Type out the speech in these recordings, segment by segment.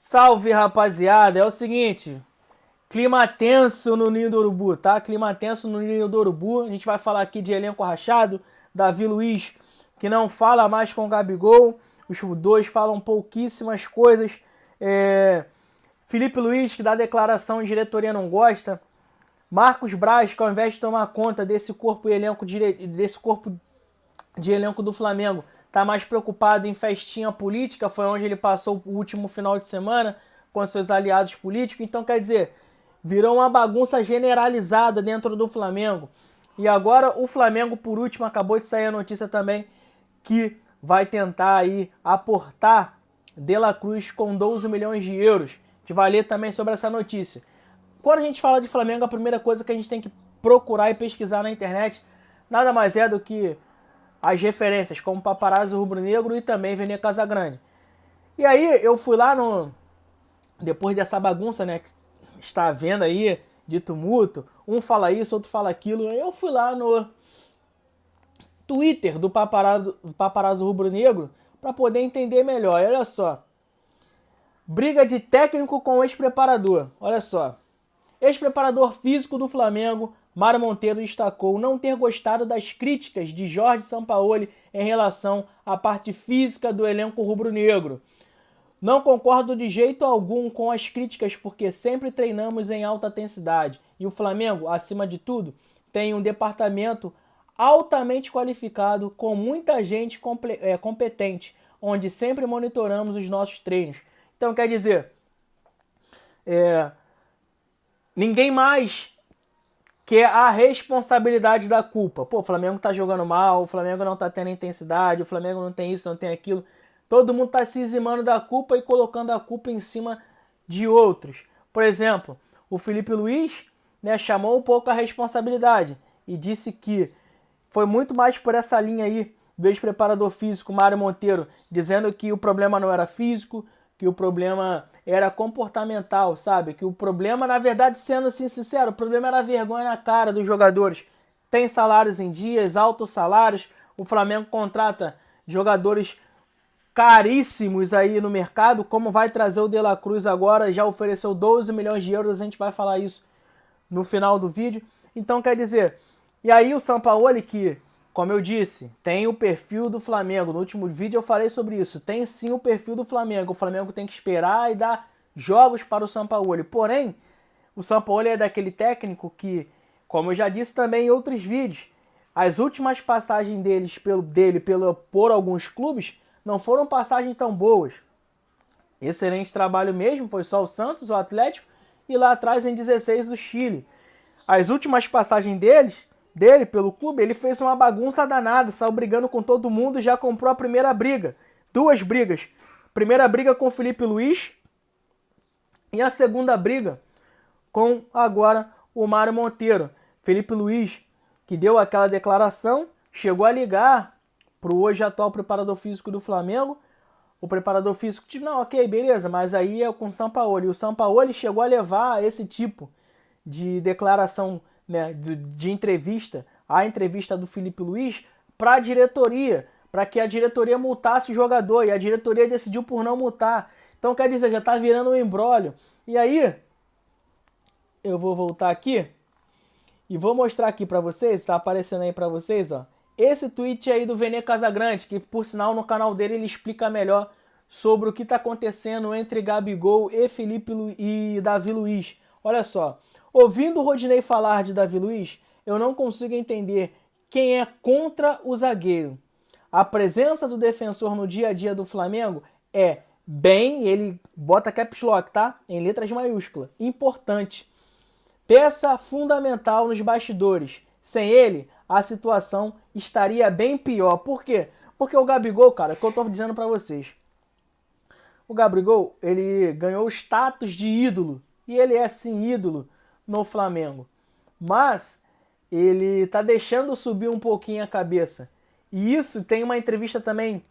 Salve, rapaziada! É o seguinte, clima tenso no Ninho do Urubu, tá? Clima tenso no Ninho do Urubu. A gente vai falar aqui de elenco rachado, Davi Luiz, que não fala mais com o Gabigol. Os dois falam pouquíssimas coisas. Felipe Luiz, que dá declaração, a diretoria não gosta. Marcos Braz, que ao invés de tomar conta desse corpo de elenco do Flamengo, tá mais preocupado em festinha política, foi onde ele passou o último final de semana com seus aliados políticos. Então, quer dizer, virou uma bagunça generalizada dentro do Flamengo. E agora o Flamengo, por último, acabou de sair a notícia também que vai tentar aí aportar De La Cruz com 12 milhões de euros. A gente vai ler também sobre essa notícia. Quando a gente fala de Flamengo, a primeira coisa que a gente tem que procurar e pesquisar na internet nada mais é do que as referências, como Paparazzo Rubro-Negro e também Vene Casagrande. E aí eu fui lá depois dessa bagunça, né, que está havendo aí, de tumulto, um fala isso, outro fala aquilo, eu fui lá no Twitter do Paparazzo Rubro-Negro para poder entender melhor. E olha só, briga de técnico com ex-preparador, olha só. Ex-preparador físico do Flamengo, Mário Monteiro, destacou não ter gostado das críticas de Jorge Sampaoli em relação à parte física do elenco rubro-negro. Não concordo de jeito algum com as críticas porque sempre treinamos em alta intensidade e o Flamengo, acima de tudo, tem um departamento altamente qualificado com muita gente competente, onde sempre monitoramos os nossos treinos. Então, quer dizer, ninguém mais quer a responsabilidade da culpa. Pô, o Flamengo tá jogando mal, o Flamengo não tá tendo intensidade, o Flamengo não tem isso, não tem aquilo. Todo mundo tá se eximando da culpa e colocando a culpa em cima de outros. Por exemplo, o Felipe Luiz, né, chamou um pouco a responsabilidade e disse que foi muito mais por essa linha aí do ex-preparador físico Mário Monteiro, dizendo que o problema não era físico, que o problema era comportamental, sabe? Que o problema, na verdade, sendo assim sincero, o problema era a vergonha na cara dos jogadores. Tem salários em dias, altos salários, o Flamengo contrata jogadores caríssimos aí no mercado, como vai trazer o De La Cruz agora, já ofereceu 12 milhões de euros, a gente vai falar isso no final do vídeo. Então, quer dizer, e aí o Sampaoli que, como eu disse, tem o perfil do Flamengo. No último vídeo eu falei sobre isso. Tem sim o perfil do Flamengo. O Flamengo tem que esperar e dar jogos para o Sampaoli. Porém, o Sampaoli é daquele técnico que, como eu já disse também em outros vídeos, as últimas passagens por alguns clubes não foram passagens tão boas. Excelente trabalho mesmo, foi só o Santos, o Atlético, e lá atrás em 16 o Chile. As últimas passagens dele pelo clube, ele fez uma bagunça danada, saiu brigando com todo mundo e já comprou a primeira briga. Duas brigas. Primeira briga com o Felipe Luiz e a segunda briga com agora o Mário Monteiro. Felipe Luiz, que deu aquela declaração, chegou a ligar para o hoje atual preparador físico do Flamengo. O preparador físico disse, não, ok, beleza, mas aí é com o Sampaoli. E o Sampaoli chegou a levar esse tipo de declaração, né, de entrevista, a entrevista do Felipe Luiz, para a diretoria, para que a diretoria multasse o jogador, e a diretoria decidiu por não multar. Então, quer dizer, já está virando um imbróglio. E aí, eu vou voltar aqui e vou mostrar aqui para vocês, está aparecendo aí para vocês, ó, esse tweet aí do Vene Casagrande, que por sinal no canal dele ele explica melhor sobre o que está acontecendo entre Gabigol e Davi Luiz. Olha só, ouvindo o Rodinei falar de Davi Luiz, eu não consigo entender quem é contra o zagueiro. A presença do defensor no dia a dia do Flamengo é bem, ele bota caps lock, tá? Em letras maiúsculas, importante. Peça fundamental nos bastidores. Sem ele, a situação estaria bem pior. Por quê? Porque o Gabigol, cara, é o que eu tô dizendo pra vocês. O Gabigol, ele ganhou o status de ídolo. E ele é sim ídolo no Flamengo. Mas ele tá deixando subir um pouquinho a cabeça. E isso tem uma entrevista também,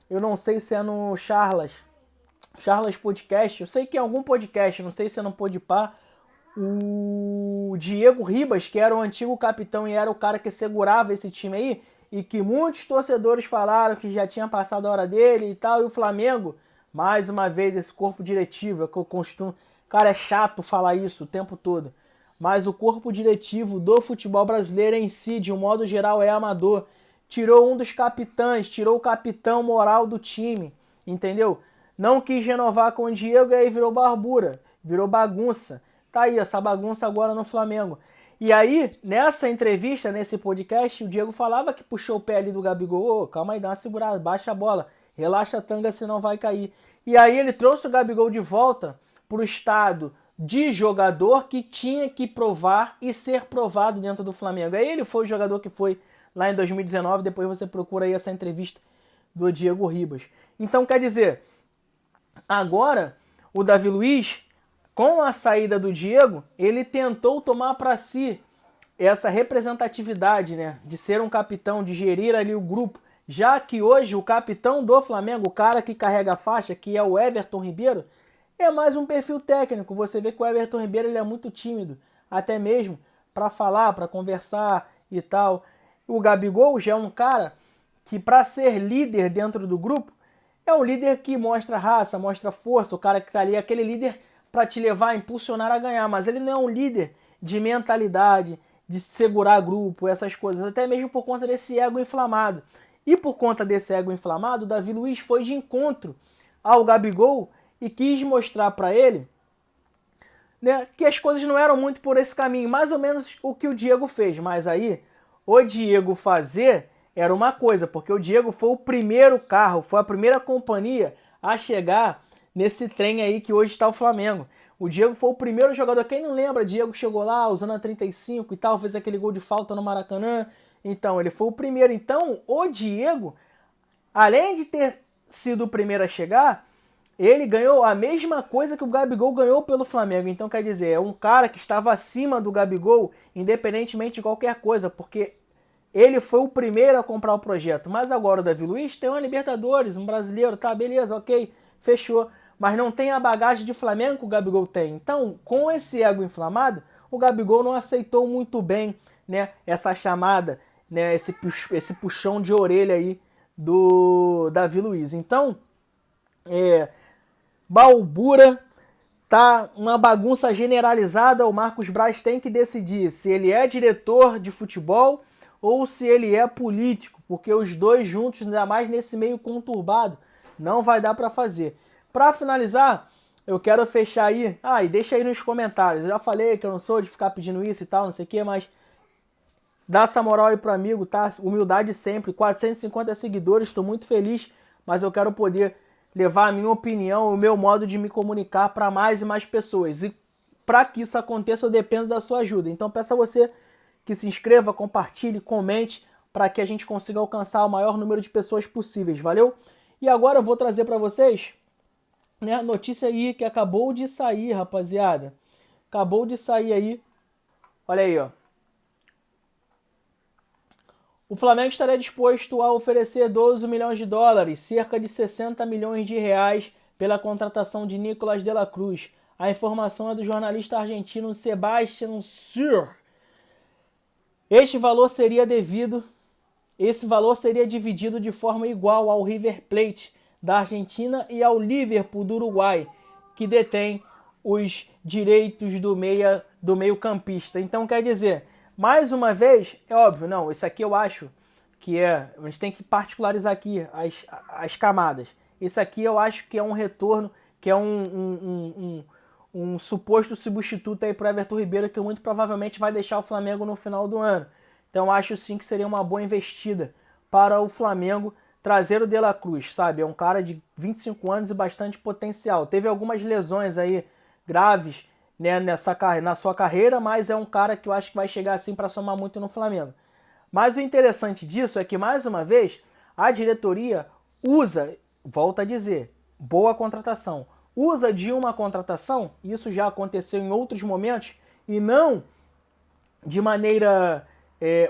eu não sei se é no Charlas Podcast, eu sei que é algum podcast, não sei se é no Podpah, o Diego Ribas, que era o antigo capitão e era o cara que segurava esse time aí, e que muitos torcedores falaram que já tinha passado a hora dele e tal, e o Flamengo Mais uma vez, esse corpo diretivo, é que eu costumo... Cara, é chato falar isso o tempo todo. Mas o corpo diretivo do futebol brasileiro em si, de um modo geral, é amador. Tirou um dos capitães, tirou o capitão moral do time, entendeu? Não quis renovar com o Diego e aí virou barbura, virou bagunça. Tá aí, essa bagunça agora no Flamengo. E aí, nessa entrevista, nesse podcast, o Diego falava que puxou o pé ali do Gabigol. Ô, calma aí, dá uma segurada, baixa a bola, relaxa a tanga, senão vai cair. E aí ele trouxe o Gabigol de volta pro estado de jogador que tinha que provar e ser provado dentro do Flamengo. Aí ele foi o jogador que foi lá em 2019, depois você procura aí essa entrevista do Diego Ribas. Então, quer dizer, agora o Davi Luiz, com a saída do Diego, ele tentou tomar para si essa representatividade, né, de ser um capitão, de gerir ali o grupo, já que hoje o capitão do Flamengo, o cara que carrega a faixa, que é o Everton Ribeiro, é mais um perfil técnico. Você vê que o Everton Ribeiro ele é muito tímido, até mesmo para falar, para conversar e tal. O Gabigol já é um cara que, para ser líder dentro do grupo, é um líder que mostra raça, mostra força, o cara que tá ali, aquele líder para te levar a impulsionar a ganhar, mas ele não é um líder de mentalidade, de segurar grupo, essas coisas, até mesmo por conta desse ego inflamado. E por conta desse ego inflamado, o Davi Luiz foi de encontro ao Gabigol e quis mostrar para ele, né, que as coisas não eram muito por esse caminho, mais ou menos o que o Diego fez, mas aí o Diego fazer era uma coisa, porque o Diego foi o primeiro carro, foi a primeira companhia a chegar nesse trem aí que hoje está o Flamengo. O Diego foi o primeiro jogador, quem não lembra, Diego chegou lá usando a 35 e tal, fez aquele gol de falta no Maracanã, então ele foi o primeiro. Então o Diego, além de ter sido o primeiro a chegar, ele ganhou a mesma coisa que o Gabigol ganhou pelo Flamengo. Então, quer dizer, é um cara que estava acima do Gabigol, independentemente de qualquer coisa, porque ele foi o primeiro a comprar o projeto. Mas agora o Davi Luiz tem uma Libertadores, um brasileiro, tá, beleza, ok, fechou. Mas não tem a bagagem de Flamengo que o Gabigol tem. Então, com esse ego inflamado, o Gabigol não aceitou muito bem, né, essa chamada, né, esse puxão de orelha aí do Davi Luiz. Então, balbura, tá uma bagunça generalizada. O Marcos Braz tem que decidir se ele é diretor de futebol ou se ele é político, porque os dois juntos, ainda mais nesse meio conturbado, não vai dar para fazer. Para finalizar, eu quero fechar aí, e deixa aí nos comentários, eu já falei que eu não sou de ficar pedindo isso e tal, não sei o que, mas dá essa moral aí pro amigo, tá? Humildade sempre, 450 seguidores, estou muito feliz, mas eu quero poder levar a minha opinião, o meu modo de me comunicar para mais e mais pessoas. E para que isso aconteça, eu dependo da sua ajuda. Então peço a você que se inscreva, compartilhe, comente, para que a gente consiga alcançar o maior número de pessoas possíveis, valeu? E agora eu vou trazer para vocês, né, a notícia aí que acabou de sair, rapaziada. Acabou de sair aí. Olha aí, ó. O Flamengo estaria disposto a oferecer 12 milhões de dólares, cerca de 60 milhões de reais, pela contratação de Nicolás de la Cruz. A informação é do jornalista argentino Sebastián Schürrle. Esse valor seria dividido de forma igual ao River Plate da Argentina e ao Liverpool do Uruguai, que detém os direitos do meio-campista. Então, quer dizer, mais uma vez, é óbvio, não, isso aqui eu acho que a gente tem que particularizar aqui as camadas. Isso aqui eu acho que é um retorno, que é um suposto substituto aí para o Everton Ribeiro, que muito provavelmente vai deixar o Flamengo no final do ano. Então acho sim que seria uma boa investida para o Flamengo trazer o De La Cruz, sabe? É um cara de 25 anos e bastante potencial. Teve algumas lesões aí graves, né, na sua carreira, mas é um cara que eu acho que vai chegar assim para somar muito no Flamengo. Mas o interessante disso é que, mais uma vez, a diretoria usa, volta a dizer, boa contratação, usa de uma contratação, isso já aconteceu em outros momentos, e não de maneira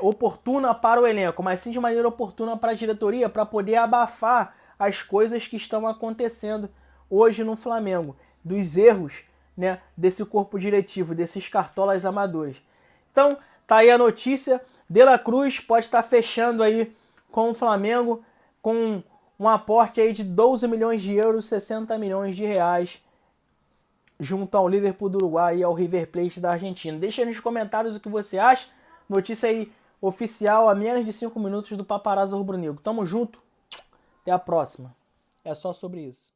oportuna para o elenco, mas sim de maneira oportuna para a diretoria, para poder abafar as coisas que estão acontecendo hoje no Flamengo, dos erros, né, desse corpo diretivo, desses cartolas amadores. Então, tá aí a notícia. De La Cruz pode estar fechando aí com o Flamengo, com um aporte aí de 12 milhões de euros, 60 milhões de reais, junto ao Liverpool do Uruguai e ao River Plate da Argentina. Deixa aí nos comentários o que você acha. Notícia aí oficial a menos de 5 minutos do Paparazzo Rubro Negro. Tamo junto. Até a próxima. É só sobre isso.